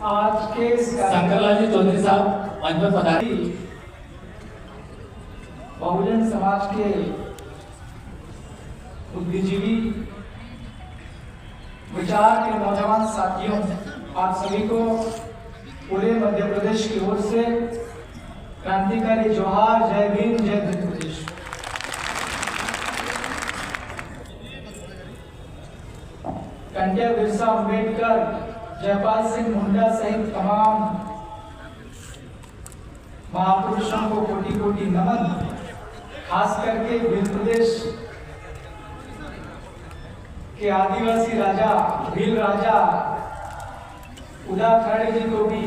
आज के शंकरलाल जी चौधरी साहब मंच पर पधारे। बहुजन समाज के बुद्धिजीवी विचार के नौजवान साथियों, आप सभी को पूरे मध्य प्रदेश की ओर से क्रांतिकारी जोहार, जय भीम, जय मध्य प्रदेश। कंडिया बिरसा अम्बेडकर, जयपाल सिंह मुंडा सहित तमाम महापुरुषों को कोटि कोटि नमन। खास करके मध्य प्रदेश के आदिवासी राजा, भील राजा उदा खड़े जी को भी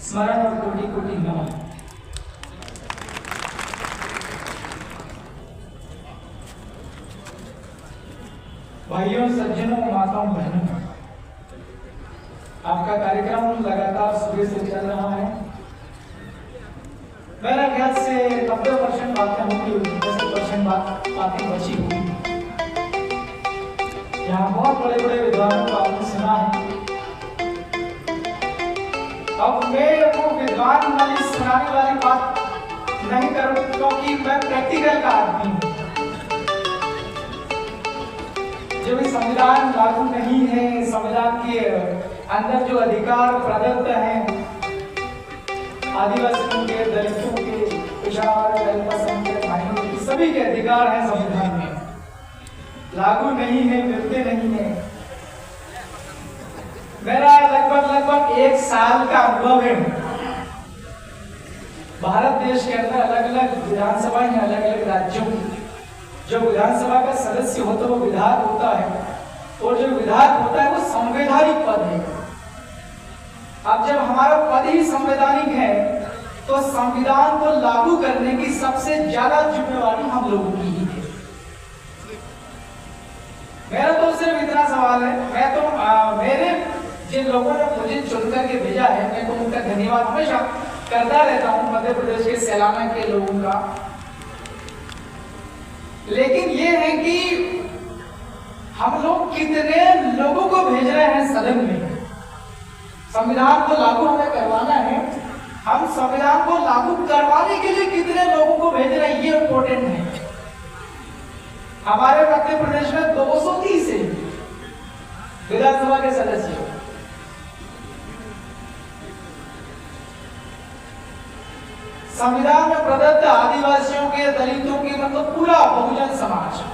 स्मरण और कोटि कोटि नमन। भाइयों, सज्जनों, माताओं, बहनों, आपका कार्यक्रम लगातार सुबह से चल रहा है। मेरा ख्याल से 90% बातें होंगी, 10% बातें बची हुई। यहाँ बहुत बड़े बड़े विद्वानों को आपने सुना है। अब मैं वो विद्वान वाली सुनाने वाली बात नहीं करूं, क्योंकि मैं प्रैक्टिकल का आदमी हूं। जो भी संविधान लागू नहीं है, संविधान के अंदर जो अधिकार प्रदत्त हैं आदिवासियों के, दलितों के, पिछड़ा अल्पसंख्यक भाइयों के, सभी के अधिकार हैं संविधान में, लागू नहीं है, मिलते नहीं है। मेरा लगभग 1 साल का अनुभव है। भारत देश के अंदर अलग अलग विधानसभा है, अलग अलग राज्यों की। जो विधानसभा का सदस्य होता है वो विधायक होता है, और जो विधायक होता है वो संवैधानिक पद है। अब जब हमारा पद ही संवैधानिक है तो संविधान को लागू करने की सबसे ज्यादा जिम्मेवारी हम लोगों की ही है। मेरा तो सिर्फ इतना सवाल है, मैं तो मेरे जिन लोगों ने मुझे चुन करके भेजा है, मैं तो उनका धन्यवाद हमेशा करता रहता हूँ, मध्य प्रदेश के सैलाना के लोगों का। लेकिन ये है कि हम लोग कितने लोगों को भेज रहे हैं सदन में। संविधान को लागू हमें करवाना है, हम संविधान को लागू करवाने के लिए कितने लोगों को भेज रहे हैं, ये इम्पोर्टेंट है। हमारे मध्य प्रदेश में 230 है विधानसभा के सदस्य। संविधान में प्रदत्त आदिवासियों के, दलितों के, मतलब पूरा बहुजन समाज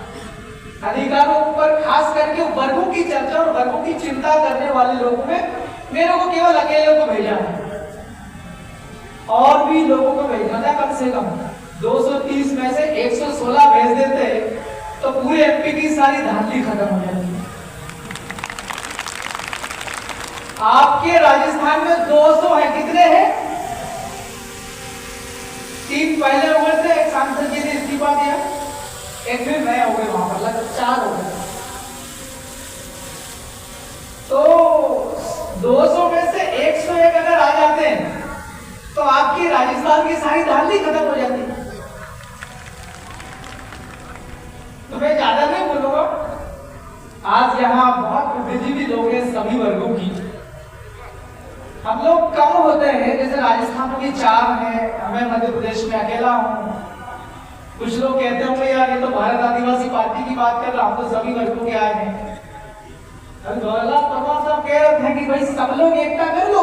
अधिकारों पर खास करके वर्गों की चर्चा और वर्गों की चिंता करने वाले लोगों में मेरे को केवल अकेले को भेजा है, और भी लोगों को भेजना था। कम से कम 230 में से 116 भेज देते तो पूरे एमपी की सारी धांधली खत्म हो जाती। आपके राजस्थान में 200 है, कितने हैं? 3 पहले हो गए थे, एक सांसद जी ने इस्तीफा दिया, एक फिर नए हो गए, वहां पर लगभग 4 हो गए। तो 200 में से 101 अगर आ जाते हैं तो आपकी राजस्थान की सारी धांधली खत्म हो जाती। तो मैं ज्यादा नहीं बोलूंगा। आज यहाँ बहुत बुद्धिजीवी लोग हैं सभी वर्गों की। हम लोग कम होते हैं, जैसे राजस्थान में 4 हैं, मैं मध्य प्रदेश में अकेला हूँ। कुछ लोग कहते होंगे यार ये तो भारत आदिवासी पार्टी की बात कर रहा, हम तो सभी वर्गों के आए हैं। जवाहरलाल परमार साहब कह रहे थे कि भाई सब लोग एकता कर लो,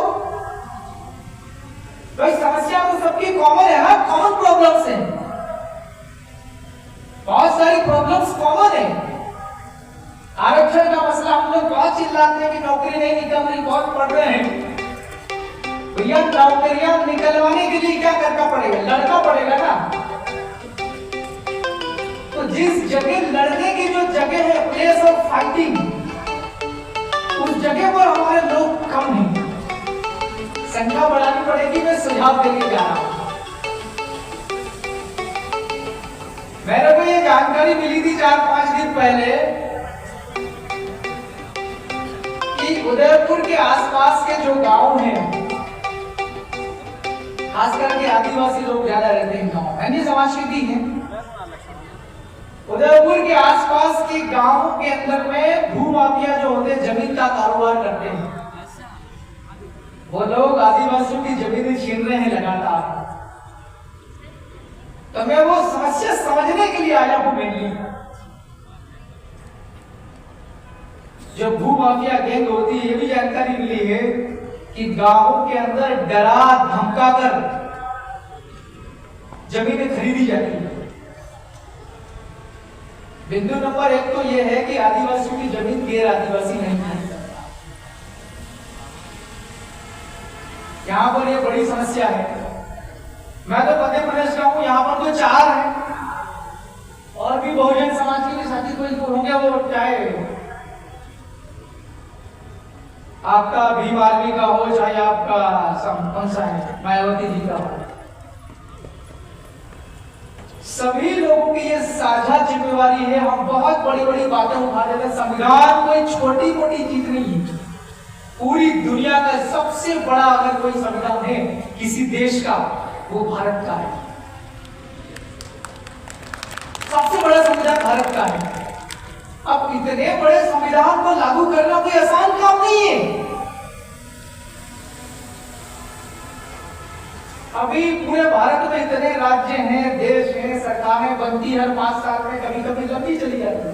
भाई समस्या तो सबकी कॉमन है ना, कॉमन प्रॉब्लम्स हैं, बहुत सारी प्रॉब्लम्स कॉमन है। आरक्षण का मसला हम लोग बहुत चिल्लाते हैं कि नौकरी नहीं निकल रही, बहुत पढ़ रहे हैं। भैया नौकरियां निकलवाने के लिए क्या करना पड़ेगा? लड़ना पड़ेगा ना। तो जिस जगह लड़ने की जो जगह है, प्लेस ऑफ फाइटिंग, उस जगह पर हमारे लोग कम हैं। संख्या बढ़ानी पड़ेगी। मैं सुझाव देके जा रहा हूं। मेरे को ये जानकारी मिली थी 4-5 दिन पहले कि उदयपुर के आसपास के जो गांव हैं, खास करके आदिवासी लोग ज्यादा रहते हैं गांव, अन्य समाज के भी हैं। उदयपुर के आसपास के गांवों के अंदर में भू माफिया जो होते हैं, जमीन का कारोबार करते हैं। वो लोग आदिवासियों की जमीनें छीन रहे हैं लगातार। तो मैं वो समस्या समझने के लिए आया हूं मेनली। जो भू माफिया गैंग होती है, ये भी जानकारी मिली है कि गांवों के अंदर डरा धमका कर जमीनें खरीदी जाती है। बिंदु नंबर 1 तो यह है कि आदिवासियों की जमीन गैर आदिवासी नहीं खरीद सकता। यहां पर यह बड़ी समस्या है। मैं तो मध्य प्रदेश का हूं, यहां पर तो 4 है और भी बहुजन समाज के भी साथी कोई होंगे, वो चाहे आपका भीम आर्मी का हो, चाहे आपका कौन सा है मायावती जी का हो। सभी लोगों की ये साझा जिम्मेवारी है। हम बहुत बड़ी बड़ी बातें उठा देते हैं। संविधान कोई छोटी मोटी चीज नहीं है। पूरी दुनिया का सबसे बड़ा अगर कोई संविधान है किसी देश का, वो भारत का है। सबसे बड़ा संविधान भारत का है। अब इतने बड़े संविधान को लागू करना कोई आसान काम नहीं है। अभी पूरे भारत में इतने राज्य हैं, देश हैं, सरकारें बनती हर 5 साल में, कभी कभी लंबी चली जाती है,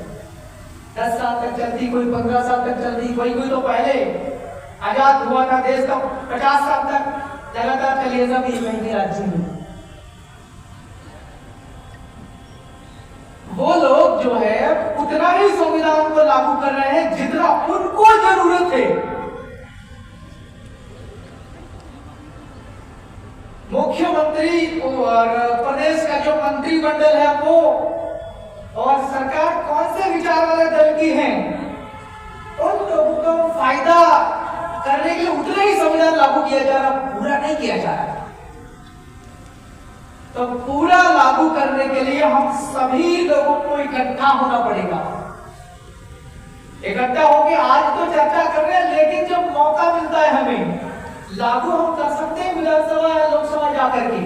10 साल तक चलती, कोई 15 साल तक चलती, कोई तो पहले आजाद हुआ था देश, तो 50 साल तक लगातार चली है सभी कहीं राज्य में। वो लोग जो है उतना ही संविधान को लागू कर रहे हैं जितना उनको जरूरत है। मुख्यमंत्री और प्रदेश का जो मंत्रिमंडल है वो और सरकार कौन से विचार वाले दल की है, उन लोगों को फायदा करने के लिए उतना ही संविधान लागू किया जा रहा, पूरा नहीं किया जा रहा। तो पूरा लागू करने के लिए हम सभी लोगों को इकट्ठा होना पड़ेगा। इकट्ठा होकर आज तो चर्चा कर रहे हैं, लेकिन जब मौका मिलता है हमें लागू हम कर सकते हैं विधानसभा या लोकसभा जाकर के,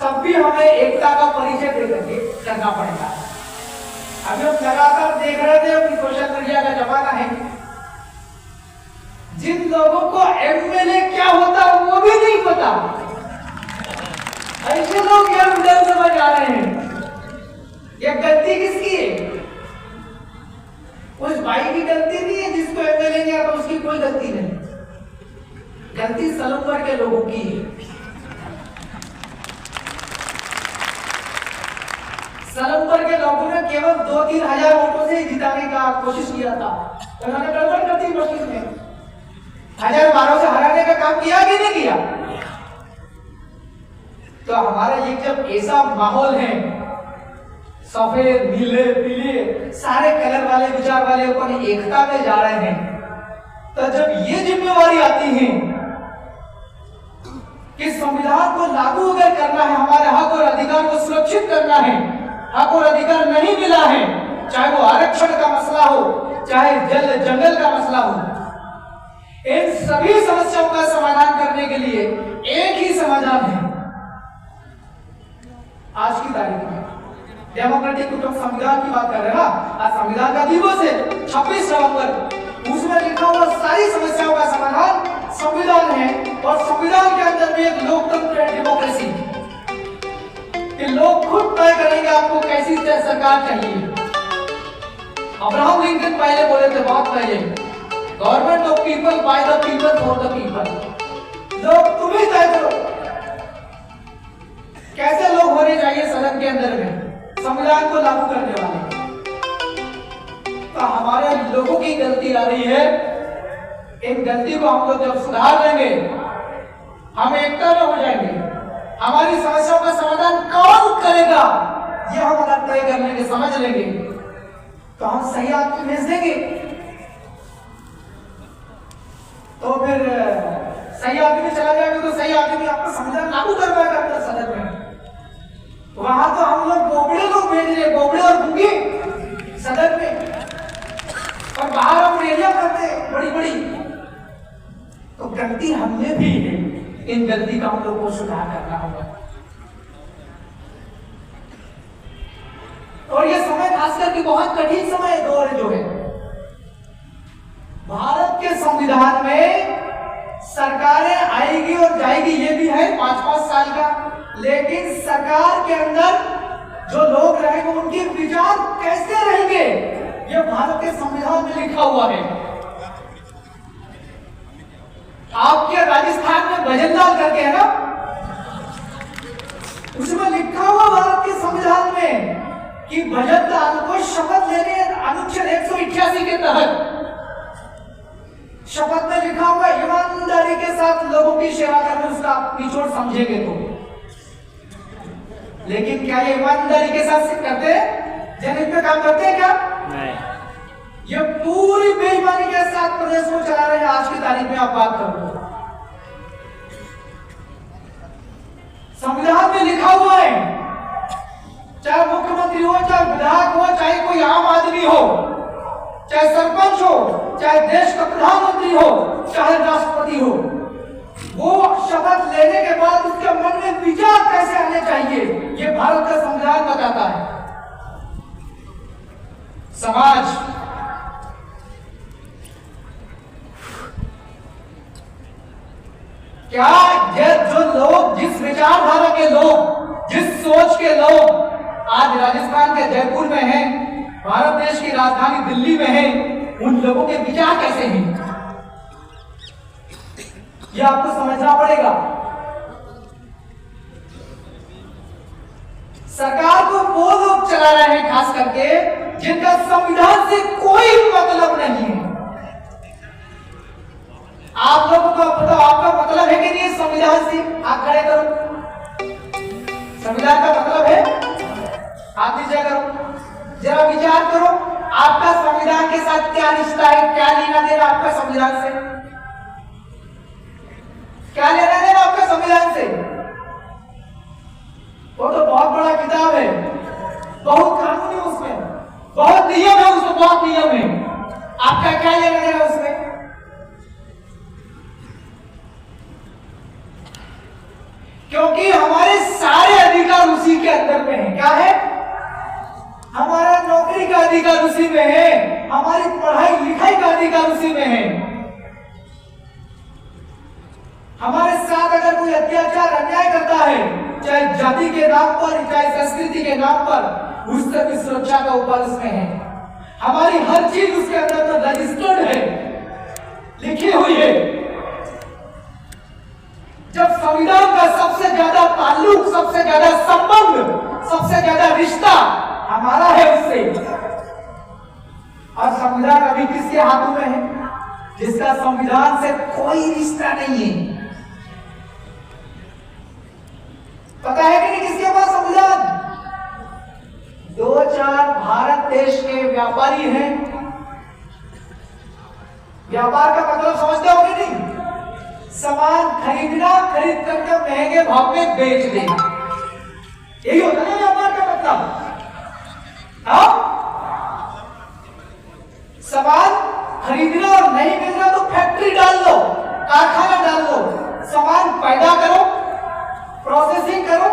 तब भी हमें एकता का परिचय दे करके करना पड़ेगा। अभी हम लगातार देख रहे थे कि सोशल मीडिया का जमाना है, जिन लोगों को एमएलए क्या होता वो भी नहीं पता, ऐसे लोग यह विधानसभा जा रहे हैं। यह गलती किसकी है? उस भाई की गलती नहीं है जिसको एमएलए नहीं आता, उसकी कोई गलती नहीं। गलती सलूमपुर के लोगों की है। सलूमपुर के लोगों ने केवल 2-3 हजार वोटों से जिताने का कोशिश किया था। उन्होंने गड़बड़ कर दी मशीन में। 1012 से हराने का काम किया कि नहीं किया? तो हमारा ये जब ऐसा माहौल है, सफेद नीले पीले सारे कलर वाले विचार वाले अपन एकता में जा रहे हैं, तो जब ये जिम्मेवारी आती है कि संविधान को लागू अगर करना है, हमारे हक और अधिकार को सुरक्षित करना है, हक और अधिकार नहीं मिला है, चाहे वो आरक्षण का मसला हो, चाहे जल जंगल का मसला हो, इन सभी समस्याओं का समाधान करने के लिए एक ही समाधान है। आज की तारीख में डेमोक्रेटिक संविधान की बात कर रहे हैं ना, आज संविधान का दिवस है 26 नवंबर। उसमें लिखा हुआ सारी समस्याओं का समाधान संविधान है, और संविधान के अंदर भी एक लोकतंत्र है, डेमोक्रेसी, कि लोग खुद तय करेंगे आपको कैसी सरकार चाहिए। अब्राहम लिंकन पहले बोले थे, बहुत पहले, government of people, by the people, for the people. लोग तुम ही तय करो कैसे लोग होने चाहिए सदन के अंदर में संविधान को लागू करने वाले। तो हमारे लोगों की गलती आ रही है, इन गलती को हम लोग जब सुधार लेंगे, हम एकता में हो जाएंगे। हमारी समस्याओं का समाधान कौन करेगा, ये हम अगर तय कर लेंगे, समझ लेंगे, तो हम सही आदमी भेज देंगे। तो फिर सही आदमी चला जाएगा, तो सही आदमी आपका संविधान लागू करवाएगा अपने सदन में। वहां तो हम लोग बोबड़े लोग भेज रहे, बोबड़े और गुंगे सदन में, और बाहर हम रैलियां करते हैं बड़ी बड़ी। तो गलती हमने भी है, इन गलती का हम लोग को सुधार करना होगा। और ये समय खास करके बहुत कठिन समय दौर जो है, भारत के संविधान में सरकारें आएगी और जाएगी, ये भी है 5-5 साल का, लेकिन सरकार के अंदर जो लोग रहेंगे उनके विचार कैसे रहेंगे, ये भारत के संविधान में लिखा हुआ है। आपके राजस्थान में भजनलाल करके है ना, उसमें लिखा हुआ भारत के संविधान में कि भजनलाल को शपथ लेने अनुच्छेद 188 के तहत शपथ में लिखा हुआ ईमानदारी के साथ लोगों की सेवा करने, उसका निचोड़ समझेंगे तो। लेकिन क्या ये ईमानदारी के साथ करते हैं? जनहित में काम करते हैं क्या? नहीं। ये पूरी बेईमानी के साथ प्रदेश को चला रहे हैं। आज की तारीख में आप बात करो, संविधान में लिखा हुआ है, चाहे मुख्यमंत्री हो, चाहे विधायक हो, चाहे कोई आम आदमी हो, चाहे सरपंच हो, चाहे देश का प्रधानमंत्री हो, चाहे राष्ट्रपति हो, वो शपथ लेने के बाद उसके मन में विचार कैसे आने चाहिए, ये भारत का संविधान बताता है। समाज क्या ये जो लोग, जिस विचारधारा के लोग, जिस सोच के लोग आज राजस्थान के जयपुर में हैं, भारत देश की राजधानी दिल्ली में है, उन लोगों के विचार कैसे हैं, ये आपको समझना पड़ेगा। सरकार को वो लोग चला रहे हैं खास करके जिनका संविधान से कोई मतलब नहीं है। आप लोगों को बताओ, आपका मतलब है कि नहीं संविधान से? आप खड़े करो, संविधान का मतलब है? आप नीचे करो, जरा विचार करो, आपका संविधान के साथ क्या रिश्ता है, क्या लेना देना आपका संविधान से? क्या लेना देना आपका संविधान से? वो तो बहुत बड़ा किताब है, बहुत कानून है उसमें, बहुत नियम है उसमें, बहुत नियम है। आपका क्या लेना देना उसमें? क्योंकि हमारे सारे अधिकार उसी के अंदर में है। क्या है? हमारा नौकरी का अधिकार उसी में है, हमारी पढ़ाई लिखाई का अधिकार उसी में है। हमारे साथ अगर कोई अत्याचार अन्याय करता है, चाहे जाति के नाम पर, चाहे संस्कृति के नाम पर, उस तक की सुरक्षा का उपाय उसमें है। हमारी हर चीज उसके अंदर में रजिस्टर्ड है, लिखी हुई है। जब संविधान का सबसे ज्यादा ताल्लुक, सबसे ज्यादा संबंध, सबसे ज्यादा रिश्ता हमारा है उससे, और संविधान अभी किसके हाथों में है? जिसका संविधान से कोई रिश्ता नहीं है। पता है कि नहीं किसके पास संविधान? 2-4 भारत देश के व्यापारी हैं। व्यापार का मतलब समझते हो कि नहीं? सामान खरीदना, खरीद करके महंगे भाव में बेच देना, यही होता है व्यापार का मतलब। हाँ, सामान खरीदना और नहीं मिलना तो फैक्ट्री डाल लो, कारखाना डाल लो, सामान पैदा करो, प्रोसेसिंग करो,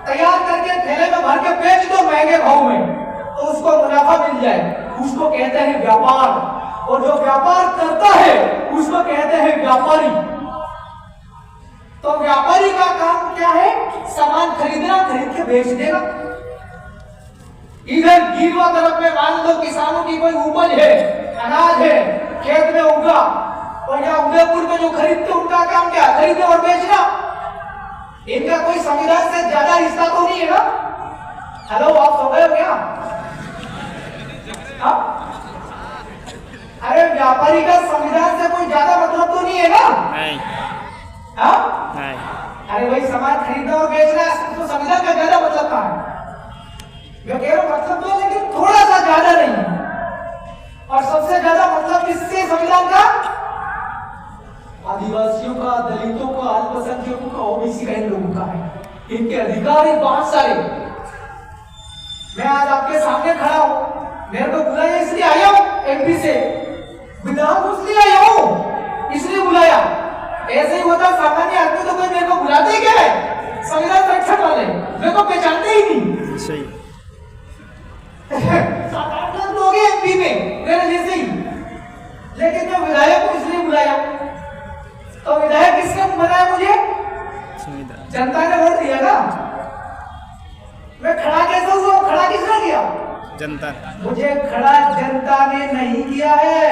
तैयार करके थैले में भर के बेच दो महंगे भाव में, तो उसको मुनाफा मिल जाए, उसको कहते हैं व्यापार। और जो व्यापार करता है उसको कहते हैं व्यापारी। तो व्यापारी का काम क्या है? सामान खरीदना, खरीद के बेच देना। इधर गिरवा तरफ में मान लो किसानों की कोई उपज है, अनाज है, खेत में उगा, और यहाँ उदयपुर में जो खरीदते उनका काम क्या? खरीदना और बेचना। इनका कोई संविधान से ज्यादा रिश्ता तो नहीं है ना? हेलो, आप सो गए हो क्या? अरे व्यापारी का संविधान से कोई ज्यादा मतलब तो नहीं है ना? नहीं। नहीं। अरे भाई, सामान खरीदना और बेचना, तो संविधान का ज्यादा मतलब कहाँ है? मैं कह रहा हूं मतलब तो, लेकिन थोड़ा सा ज्यादा नहीं है। और सबसे ज्यादा मतलब किससे संविधान का? आदिवासियों का, दलितों का, अल्पसंख्यकों का, ओबीसी का, इन लोगों का है। इनके अधिकार है बहुत सारे। मैं आज आपके सामने खड़ा हूं, मेरे को बुलाया इसलिए आया हूं, एमपी से विधान इसलिए आया हूं, इसलिए बुलाया। ऐसे ही होता सामान्य आदमी तो कोई मेरे को बुलाते ही क्या है? संविधान संरक्षण वाले मेरे को पहचानते ही नहीं। सही 7-8 लाख लोग हैं एमपी में मेरे जैसे ही, लेकिन मैं विधायक को इसलिए बुलाया। तो विधायक जनता मुझे खड़ा जनता ने नहीं किया है।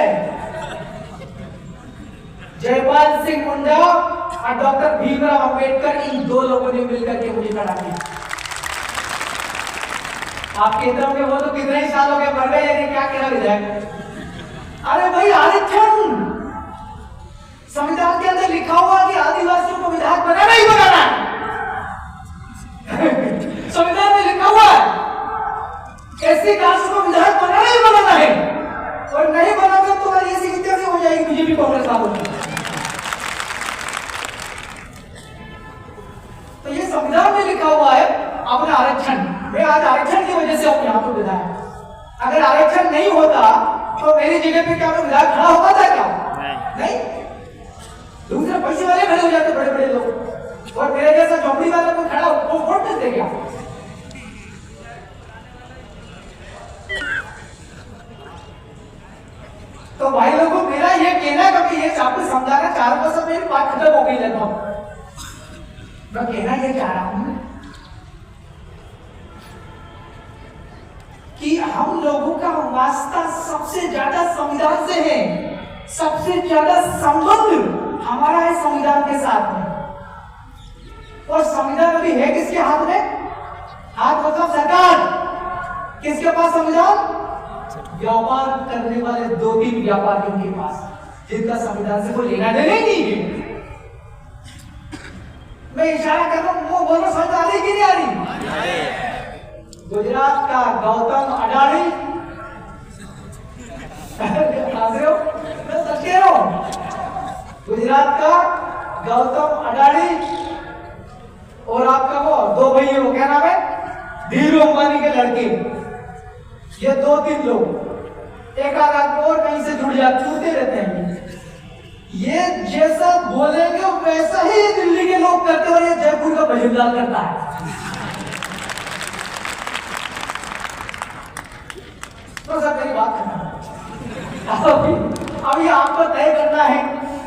जयपाल सिंह मुंडा और डॉक्टर भीमराव अंबेडकर, इन दो लोगों ने मिलकर के मुझे खड़ा किया। आप कहते होंगे वो तो कितने ही साल हो गए मर गए, यानी क्या कह विधायक। अरे भाई आरक्षण संविधान के अंदर लिखा हुआ कि आदिवासियों को विधायक बनाना ही बनाना है। संविधान में लिखा हुआ है एससी कास्ट को विधायक बनाना ही बनाना है, और नहीं बनाओगे तो ऐसी कैसे हो जाएगी बीजेपी कांग्रेस वालों। तो ये संविधान में लिखा हुआ है अपना आरक्षण। मैं आज आरक्षण की वजह से हूं यहाँ पर विधायक। अगर आरक्षण नहीं होता तो मेरी जगह पे क्या मैं विधायक खड़ा होता था क्या? नहीं। दूसरे पैसे वाले खड़े हो जाते, बड़े बड़े लोग, और मेरे जैसा झोपड़ी वाला कोई खड़ा वो वोट देते क्या? तो भाई लोगों, मेरा ये कहना कभी ये आपको समझाना चाह रहा हूं, मेरी बात खत्म हो गई लगभग। मैं कहना ये चाह रहा हूं कि हम लोगों का वास्ता सबसे ज्यादा संविधान से है, सबसे ज्यादा संबंध हमारा है संविधान के साथ में। और संविधान अभी है किसके हाथ में? हाथ मतलब सरकार। किसके पास संविधान? व्यापार करने वाले 2-3 व्यापारियों के पास, जिनका संविधान से कोई लेना देना ही नहीं है। मैं इशारा कर रहा हूं, वो बोलो समझ आ रही कि नहीं आ रही? गुजरात का गौतम अडानी, मैं सच कह रहा हूं, गुजरात का गौतम अडानी और आपका वो 2 भाई, वो क्या नाम है, धीरू अंबानी के लड़के, ये 2-3 लोग एक आध और कहीं से जुड़ते रहते हैं। ये जैसा बोलेंगे वैसा ही दिल्ली के लोग करते हैं, और ये जयपुर का भजनलाल करता है। तो सर मेरी बात करना, अभी आपको तय करना है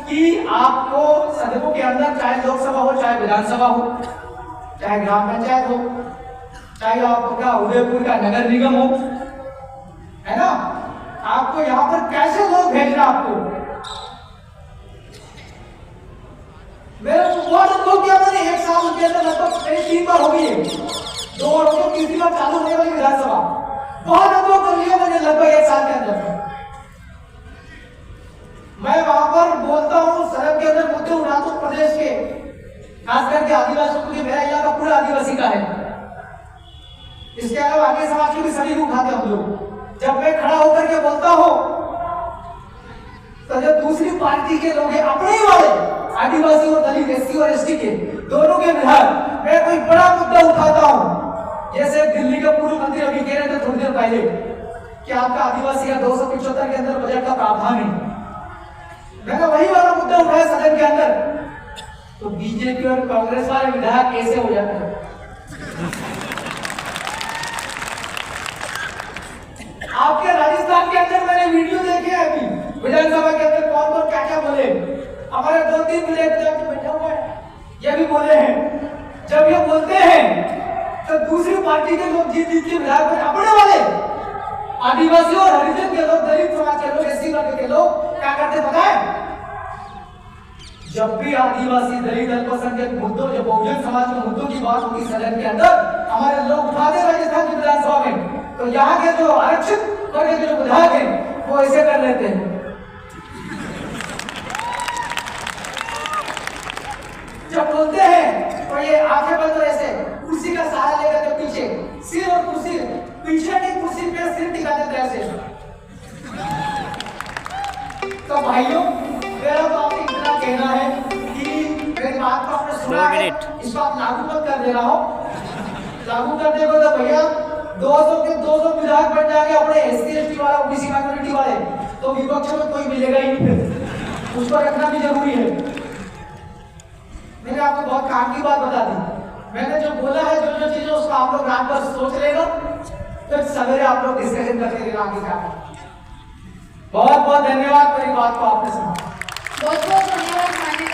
कि आपको सदनों के अंदर, चाहे लोकसभा हो, चाहे विधानसभा हो, चाहे ग्राम पंचायत हो, चाहे आपका उदयपुर का नगर निगम हो, है ना, आपको यहां पर कैसे लोग भेजना आपको? मेरे बहुत अनुभव किया मैंने, 1 साल के अंदर लगभग 3 बार हो गई है, 2 बार हो गई, 3 बार चालू होने वाली विधानसभा, बहुत अनुभव कर लिया मैंने लगभग 1 साल के अंदर। मैं वहां पर बोलता हूं, सदन के अंदर मुद्दे उठाता हूं प्रदेश के, खास करके आदिवासियों के, मेरा इलाका पूरा आदिवासी का है। इसके अलावा आगे समाज के भी सभी को उठाते हम लोग। जब मैं खड़ा होकर के बोलता हूं तो जब दूसरी पार्टी के लोग हैं, अपने ही वाले आदिवासी और दलित, एससी और एसटी के दोनों के विधायक, मैं कोई बड़ा मुद्दा उठाता हूं, जैसे दिल्ली के पूर्व मंत्री अभी कह रहे थे थोड़ी देर पहले कि आपका आदिवासी का 275 के अंदर बजट का प्रावधान है, मैंने वही वाला मुद्दा उठाया सदन के अंदर, तो बीजेपी और कांग्रेस वाले विधायक कैसे हो जाते हैं? आपके राजस्थान के अंदर मैंने वीडियो देखे हैं, अभी विधानसभा के अंदर कौन कौन क्या क्या बोले। हमारे 2-3 विधायक बैठा हुआ है, ये भी बोले हैं। जब ये बोलते हैं तो दूसरी पार्टी के लोग जीत के विधायक, अपने वाले आदिवासी और हरिजन के लोग, दलित समाज के लोग, एससी वर्ग के लोग क्या करते पता है? जब भी आदिवासी, दलित, अल्पसंख्यक मुद्दों, जब बहुजन समाज के मुद्दों की बात होगी सदन के अंदर, हमारे लोग उठाते राजस्थान की विधानसभा में, तो यहाँ के जो आरक्षित वर्ग के जो विधायक हैं वो ऐसे कर लेते हैं। जब बोलते हैं तो ये आंखें बंद ऐसे कुर्सी का सहारा लेकर के पीछे, सिर और कुर्सी, पीछे की कुर्सी पे सिर टिका देते ऐसे। तो भाइयों, मेरा तो आपसे इतना कहना है कि मेरी बात को आपने सुना है, इसको आप लागू मत कर दे रहा हो। लागू कर देगा तो भैया 200 के 200 विधायक बन जाएंगे अपने एससी एसटी वाला, ओबीसी माइनॉरिटी वाले, तो विपक्ष में कोई मिलेगा ही नहीं, उसको रखना भी जरूरी है। मैंने आपको बहुत काम की बात बता दी, मैंने जो बोला है, जो जो चीजें, उसको आप लोग रात भर सोच लेगा, फिर सवेरे आप लोग डिस्कशन करके देना आगे क्या। बहुत बहुत धन्यवाद, मेरी बात को आपने सुना। बहुत बहुत धन्यवाद माननीय